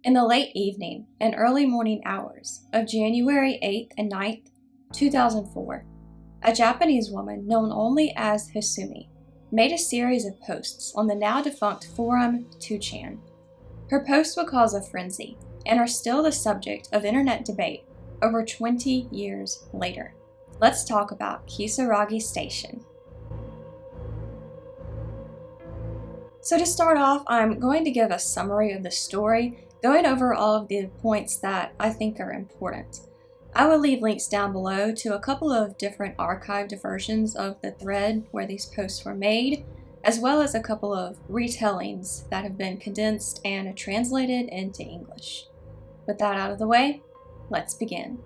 In the late evening and early morning hours of January 8th and 9th, 2004, a Japanese woman known only as Hisumi made a series of posts on the now-defunct forum 2chan. Her posts would cause a frenzy and are still the subject of internet debate over 20 years later. Let's talk about Kisaragi Station. So to start off, I'm going to give a summary of the story, going over all of the points that I think are important. I will leave links down below to a couple of different archived versions of the thread where these posts were made, as well as a couple of retellings that have been condensed and translated into English. With that out of the way, let's begin.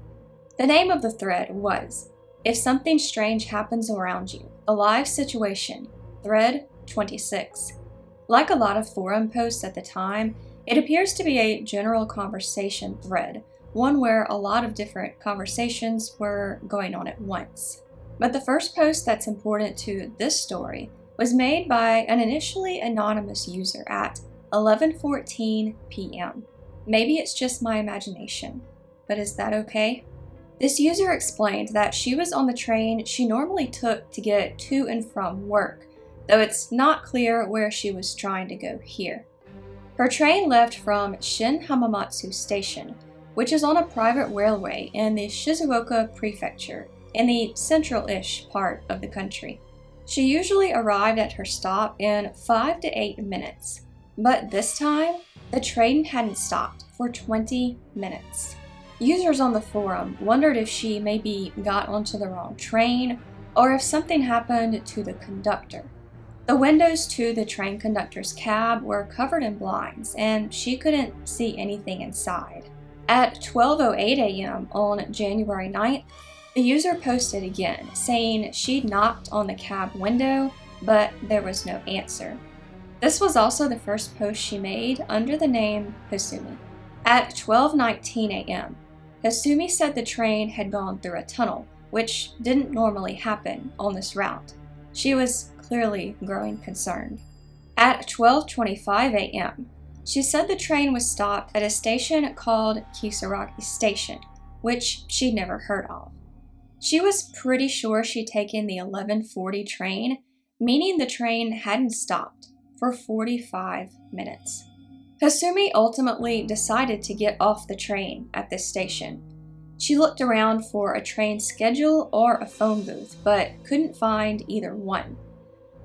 The name of the thread was If Something Strange Happens Around You, a Live Situation, Thread 26. Like a lot of forum posts at the time, it appears to be a general conversation thread, one where a lot of different conversations were going on at once. But the first post that's important to this story was made by an initially anonymous user at 11:14 p.m. Maybe it's just my imagination, but is that okay? This user explained that she was on the train she normally took to get to and from work, though it's not clear where she was trying to go here. Her train left from Shin Hamamatsu Station, which is on a private railway in the Shizuoka Prefecture, in the central-ish part of the country. She usually arrived at her stop in 5 to 8 minutes, but this time, the train hadn't stopped for 20 minutes. Users on the forum wondered if she maybe got onto the wrong train, or if something happened to the conductor. The windows to the train conductor's cab were covered in blinds, and she couldn't see anything inside. At 12:08 a.m. on January 9th, the user posted again, saying she'd knocked on the cab window, but there was no answer. This was also the first post she made under the name Hisumi. At 12:19 a.m., Hisumi said the train had gone through a tunnel, which didn't normally happen on this route. She was clearly growing concerned. At 12:25 a.m., she said the train was stopped at a station called Kisaragi Station, which she'd never heard of. She was pretty sure she'd taken the 11:40 train, meaning the train hadn't stopped for 45 minutes. Hisumi ultimately decided to get off the train at this station. She looked around for a train schedule or a phone booth, but couldn't find either one.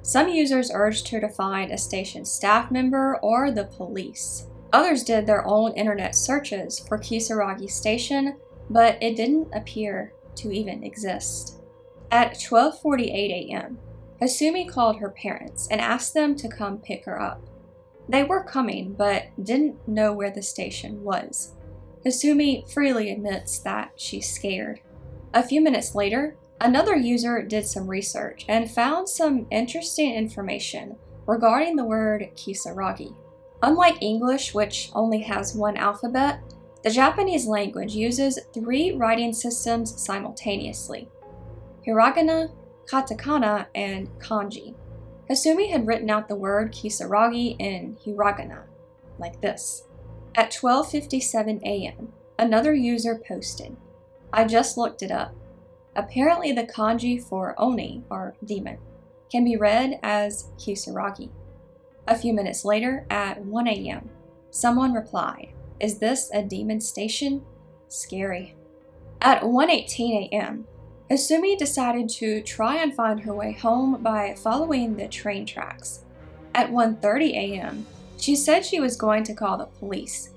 Some users urged her to find a station staff member or the police. Others did their own internet searches for Kisaragi Station, but it didn't appear to even exist. At 12:48 a.m., Hisumi called her parents and asked them to come pick her up. They were coming, but didn't know where the station was. Hisumi freely admits that she's scared. A few minutes later, another user did some research and found some interesting information regarding the word Kisaragi. Unlike English, which only has one alphabet, the Japanese language uses 3 writing systems simultaneously: hiragana, katakana, and kanji. Hisumi had written out the word Kisaragi in hiragana, like this. At 12:57 a.m., another user posted, "I just looked it up. Apparently the kanji for Oni, or demon, can be read as Kisaragi." A few minutes later, at 1 a.m., someone replied, "Is this a demon station? Scary." At 1:18 a.m., Hisumi decided to try and find her way home by following the train tracks. At 1:30 a.m., she said she was going to call the police,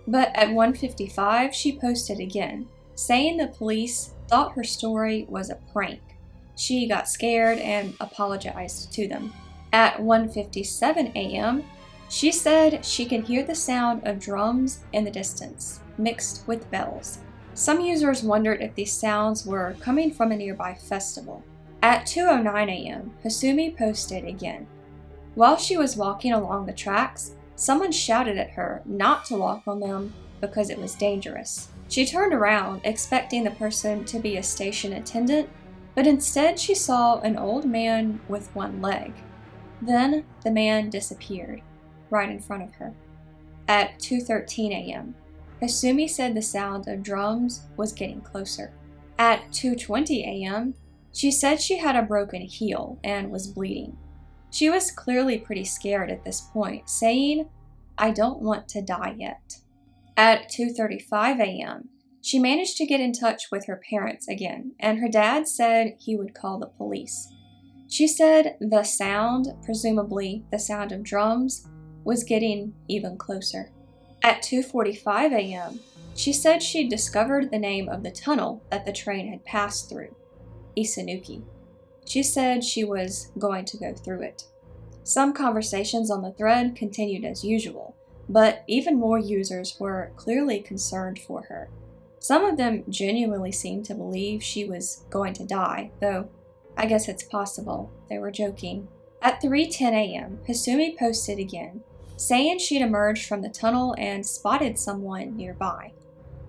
but at 1:55 she posted again, saying the police thought her story was a prank. She got scared and apologized to them. At 1:57 a.m., she said she could hear the sound of drums in the distance, mixed with bells. Some users wondered if these sounds were coming from a nearby festival. At 2:09 a.m., Hisumi posted again. While she was walking along the tracks, someone shouted at her not to walk on them because it was dangerous. She turned around, expecting the person to be a station attendant, but instead she saw an old man with one leg. Then the man disappeared, right in front of her. At 2:13 a.m., Hasumi said the sound of drums was getting closer. At 2:20 a.m., she said she had a broken heel and was bleeding. She was clearly pretty scared at this point, saying, "I don't want to die yet." At 2:35 a.m., she managed to get in touch with her parents again, and her dad said he would call the police. She said the sound, presumably the sound of drums, was getting even closer. At 2:45 a.m., she said she'd discovered the name of the tunnel that the train had passed through, Isanuki. She said she was going to go through it. Some conversations on the thread continued as usual, but even more users were clearly concerned for her. Some of them genuinely seemed to believe she was going to die, though I guess it's possible they were joking. At 3:10 a.m., Hasumi posted again, saying she'd emerged from the tunnel and spotted someone nearby.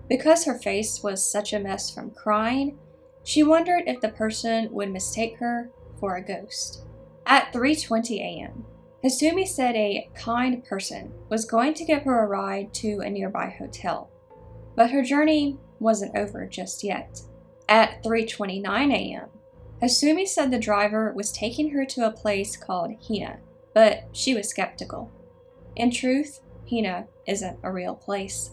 Because her face was such a mess from crying, she wondered if the person would mistake her for a ghost. At 3:20 a.m., Hasumi said a kind person was going to give her a ride to a nearby hotel, but her journey wasn't over just yet. At 3:29 a.m., Hasumi said the driver was taking her to a place called Hina, but she was skeptical. In truth, Hina isn't a real place.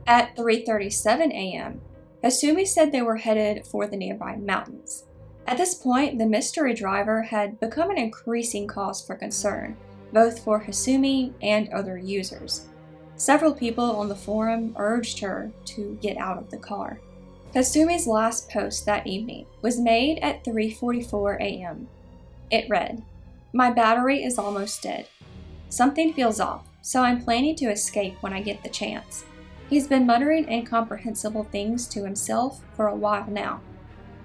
At 3:37 a.m., Hasumi said they were headed for the nearby mountains. At this point, the mystery driver had become an increasing cause for concern, both for Hasumi and other users. Several people on the forum urged her to get out of the car. Hasumi's last post that evening was made at 3:44 a.m. It read, "My battery is almost dead. Something feels off, so I'm planning to escape when I get the chance. He's been muttering incomprehensible things to himself for a while now.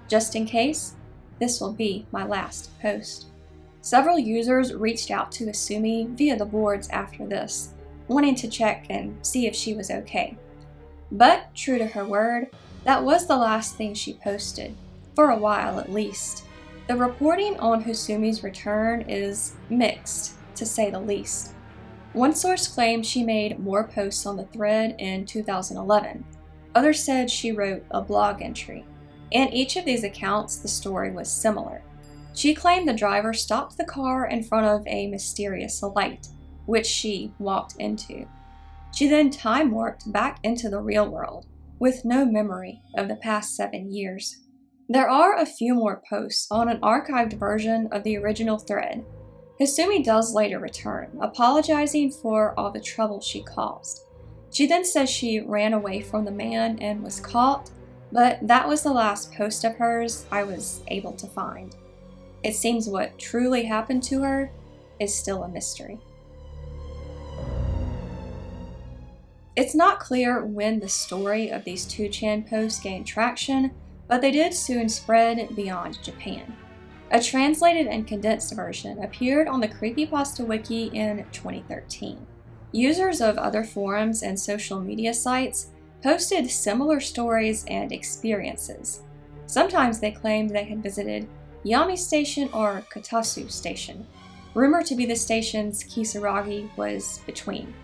Just in case, this will be my last post." Several users reached out to Hasumi via the boards after this, wanting to check and see if she was okay. But, true to her word, that was the last thing she posted, for a while at least. The reporting on Hasumi's return is mixed, to say the least. One source claimed she made more posts on the thread in 2011. Others said she wrote a blog entry. In each of these accounts, the story was similar. She claimed the driver stopped the car in front of a mysterious light, which she walked into. She then time-warped back into the real world, with no memory of the past 7 years. There are a few more posts on an archived version of the original thread. Hasumi does later return, apologizing for all the trouble she caused. She then says she ran away from the man and was caught, but that was the last post of hers I was able to find. It seems what truly happened to her is still a mystery. It's not clear when the story of these 2chan posts gained traction, but they did soon spread beyond Japan. A translated and condensed version appeared on the Creepypasta wiki in 2013. Users of other forums and social media sites posted similar stories and experiences. Sometimes they claimed they had visited Yami Station or Katasu Station, rumored to be the stations Kisaragi was between.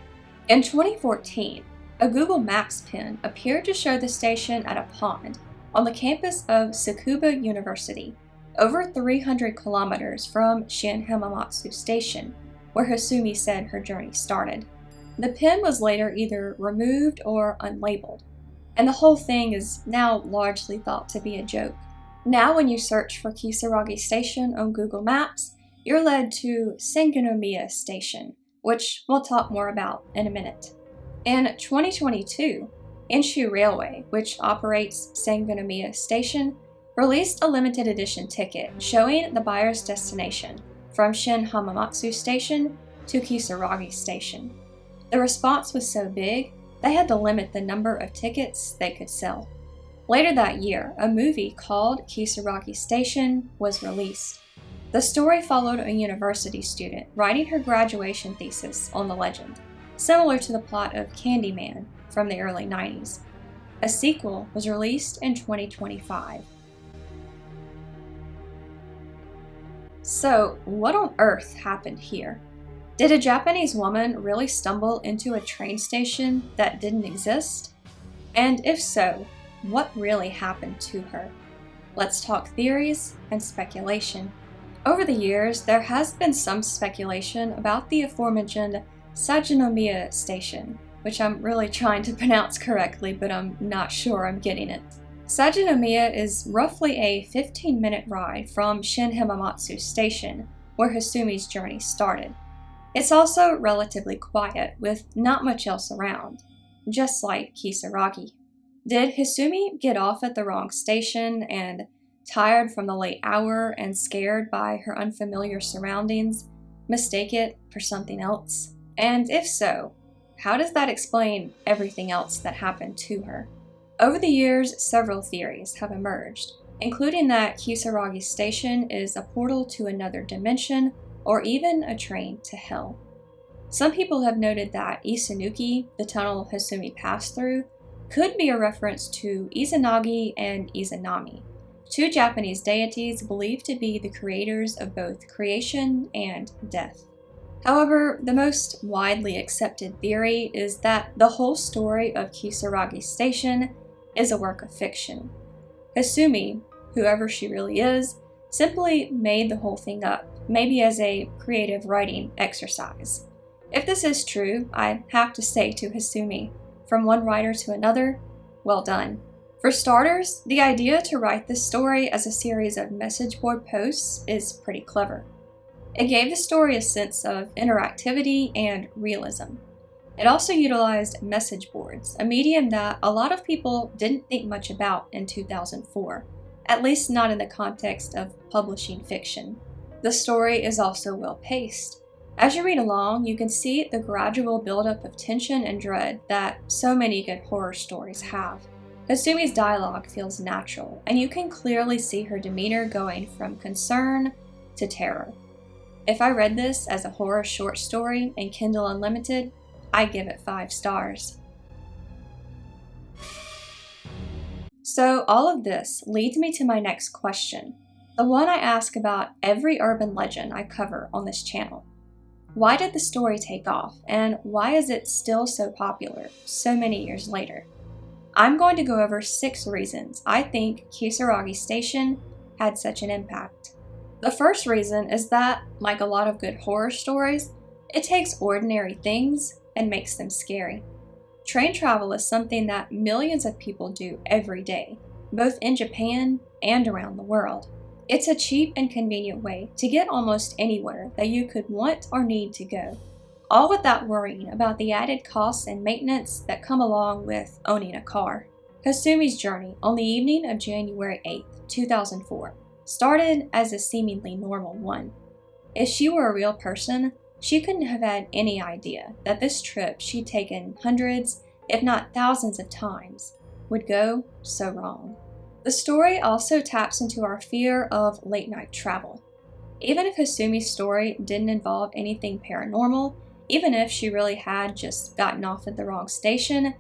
In 2014, a Google Maps pin appeared to show the station at a pond on the campus of Tsukuba University, over 300 kilometers from Shin Hamamatsu Station, where Hasumi said her journey started. The pin was later either removed or unlabeled, and the whole thing is now largely thought to be a joke. Now when you search for Kisaragi Station on Google Maps, you're led to Saginomiya Station, which we'll talk more about in a minute. In 2022, Inshu Railway, which operates Saginomiya Station, released a limited edition ticket showing the buyer's destination from Shin Hamamatsu Station to Kisaragi Station. The response was so big, they had to limit the number of tickets they could sell. Later that year, a movie called Kisaragi Station was released. The story followed a university student writing her graduation thesis on the legend, similar to the plot of Candyman from the early 90s. A sequel was released in 2025. So, what on earth happened here? Did a Japanese woman really stumble into a train station that didn't exist? And if so, what really happened to her? Let's talk theories and speculation. Over the years, there has been some speculation about the aforementioned Saginomiya Station, which I'm really trying to pronounce correctly, but I'm not sure I'm getting it. Saginomiya is roughly a 15-minute ride from Shin Hamamatsu Station, where Hasumi's journey started. It's also relatively quiet, with not much else around, just like Kisaragi. Did Hasumi get off at the wrong station and, tired from the late hour and scared by her unfamiliar surroundings, mistake it for something else? And if so, how does that explain everything else that happened to her? Over the years, several theories have emerged, including that Kisaragi Station is a portal to another dimension or even a train to hell. Some people have noted that Isanuki, the tunnel Hasumi passed through, could be a reference to Izanagi and Izanami, two Japanese deities believed to be the creators of both creation and death. However, the most widely accepted theory is that the whole story of Kisaragi Station is a work of fiction. Hasumi, whoever she really is, simply made the whole thing up, maybe as a creative writing exercise. If this is true, I have to say to Hasumi, from one writer to another, well done. For starters, the idea to write this story as a series of message board posts is pretty clever. It gave the story a sense of interactivity and realism. It also utilized message boards, a medium that a lot of people didn't think much about in 2004, at least not in the context of publishing fiction. The story is also well-paced. As you read along, you can see the gradual buildup of tension and dread that so many good horror stories have. Hasumi's dialogue feels natural, and you can clearly see her demeanor going from concern to terror. If I read this as a horror short story in Kindle Unlimited, I give it 5 stars. So all of this leads me to my next question, the one I ask about every urban legend I cover on this channel. Why did the story take off, and why is it still so popular so many years later? I'm going to go over 6 reasons I think Kisaragi Station had such an impact. The first reason is that, like a lot of good horror stories, it takes ordinary things and makes them scary. Train travel is something that millions of people do every day, both in Japan and around the world. It's a cheap and convenient way to get almost anywhere that you could want or need to go, all without worrying about the added costs and maintenance that come along with owning a car. Hasumi's journey on the evening of January 8, 2004, started as a seemingly normal one. If she were a real person, she couldn't have had any idea that this trip she'd taken hundreds, if not thousands of times, would go so wrong. The story also taps into our fear of late-night travel. Even if Hasumi's story didn't involve anything paranormal, even if she really had just gotten off at the wrong station,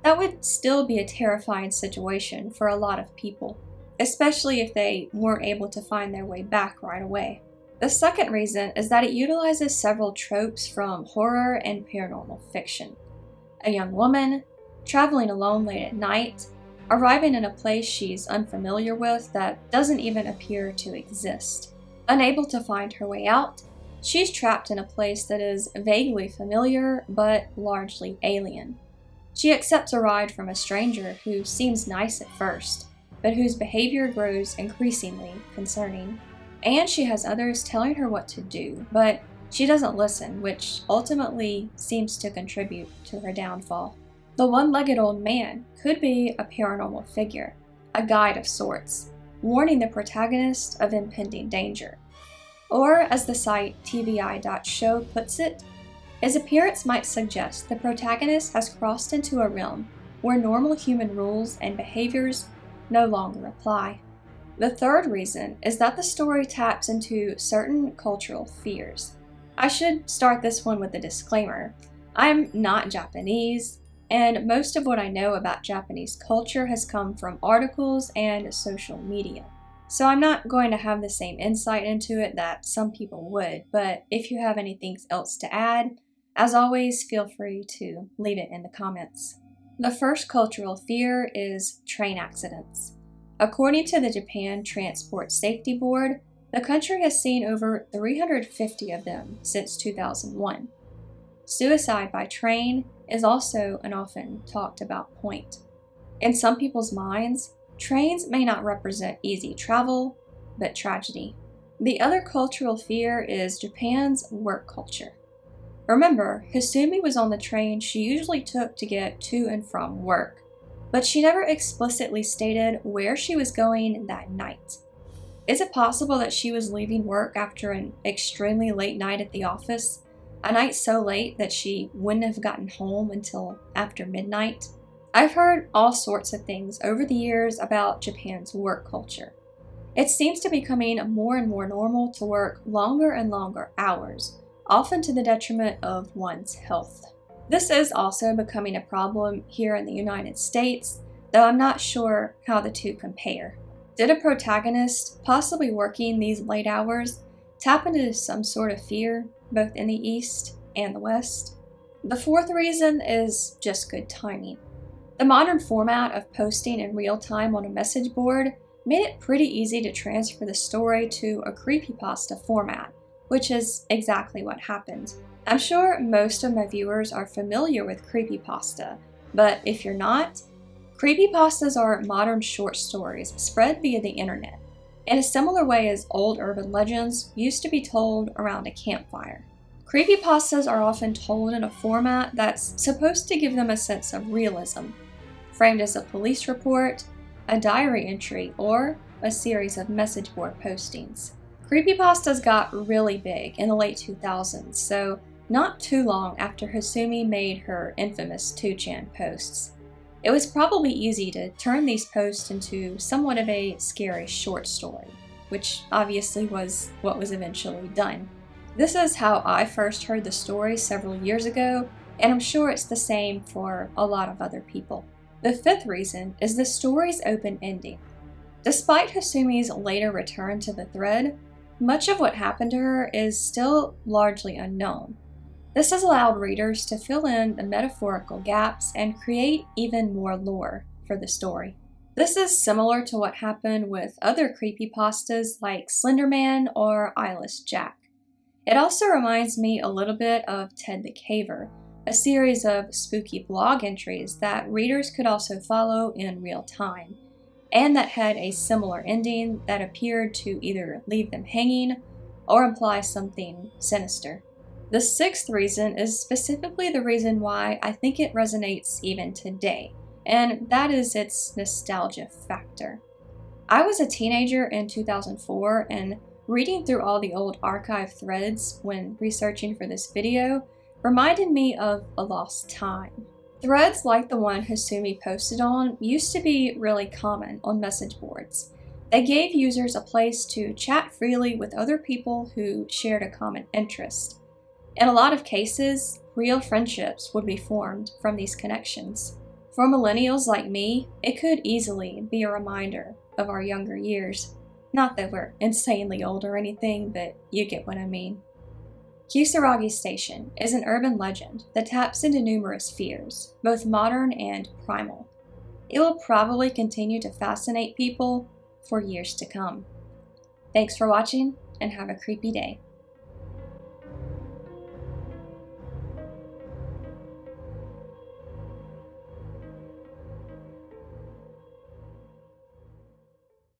that would still be a terrifying situation for a lot of people, especially if they weren't able to find their way back right away. The second reason is that it utilizes several tropes from horror and paranormal fiction. A young woman, traveling alone late at night, arriving in a place she's unfamiliar with that doesn't even appear to exist. Unable to find her way out, she's trapped in a place that is vaguely familiar but largely alien. She accepts a ride from a stranger who seems nice at first, but whose behavior grows increasingly concerning. And she has others telling her what to do, but she doesn't listen, which ultimately seems to contribute to her downfall. The one-legged old man could be a paranormal figure, a guide of sorts, warning the protagonist of impending danger. Or, as the site TVI.show puts it, his appearance might suggest the protagonist has crossed into a realm where normal human rules and behaviors no longer apply. The third reason is that the story taps into certain cultural fears. I should start this one with a disclaimer. I'm not Japanese, and most of what I know about Japanese culture has come from articles and social media. So I'm not going to have the same insight into it that some people would, but if you have anything else to add, as always, feel free to leave it in the comments. The first cultural fear is train accidents. According to the Japan Transport Safety Board, the country has seen over 350 of them since 2001. Suicide by train is also an often talked about point. In some people's minds, trains may not represent easy travel, but tragedy. The other cultural fear is Japan's work culture. Remember, Hisumi was on the train she usually took to get to and from work, but she never explicitly stated where she was going that night. Is it possible that she was leaving work after an extremely late night at the office, a night so late that she wouldn't have gotten home until after midnight? I've heard all sorts of things over the years about Japan's work culture. It seems to be becoming more and more normal to work longer and longer hours, often to the detriment of one's health. This is also becoming a problem here in the United States, though I'm not sure how the two compare. Did a protagonist, possibly working these late hours, tap into some sort of fear, both in the East and the West? The fourth reason is just good timing. The modern format of posting in real time on a message board made it pretty easy to transfer the story to a creepypasta format, which is exactly what happened. I'm sure most of my viewers are familiar with creepypasta, but if you're not, creepypastas are modern short stories spread via the internet, in a similar way as old urban legends used to be told around a campfire. Creepypastas are often told in a format that's supposed to give them a sense of realism, framed as a police report, a diary entry, or a series of message board postings. Creepypastas got really big in the late 2000s, so not too long after Hisumi made her infamous 2chan posts. It was probably easy to turn these posts into somewhat of a scary short story, which obviously was what was eventually done. This is how I first heard the story several years ago, and I'm sure it's the same for a lot of other people. The fifth reason is the story's open ending. Despite Hisumi's later return to the thread, much of what happened to her is still largely unknown. This has allowed readers to fill in the metaphorical gaps and create even more lore for the story. This is similar to what happened with other creepypastas like Slenderman or Eyeless Jack. It also reminds me a little bit of Ted the Caver, a series of spooky blog entries that readers could also follow in real time, and that had a similar ending that appeared to either leave them hanging or imply something sinister. The sixth reason is specifically the reason why I think it resonates even today, and that is its nostalgia factor. I was a teenager in 2004, and reading through all the old archive threads when researching for this video reminded me of a lost time. Threads like the one Hisumi posted on used to be really common on message boards. They gave users a place to chat freely with other people who shared a common interest. In a lot of cases, real friendships would be formed from these connections. For millennials like me, it could easily be a reminder of our younger years. Not that we're insanely old or anything, but you get what I mean. Kisaragi Station is an urban legend that taps into numerous fears, both modern and primal. It will probably continue to fascinate people for years to come. Thanks for watching, and have a creepy day.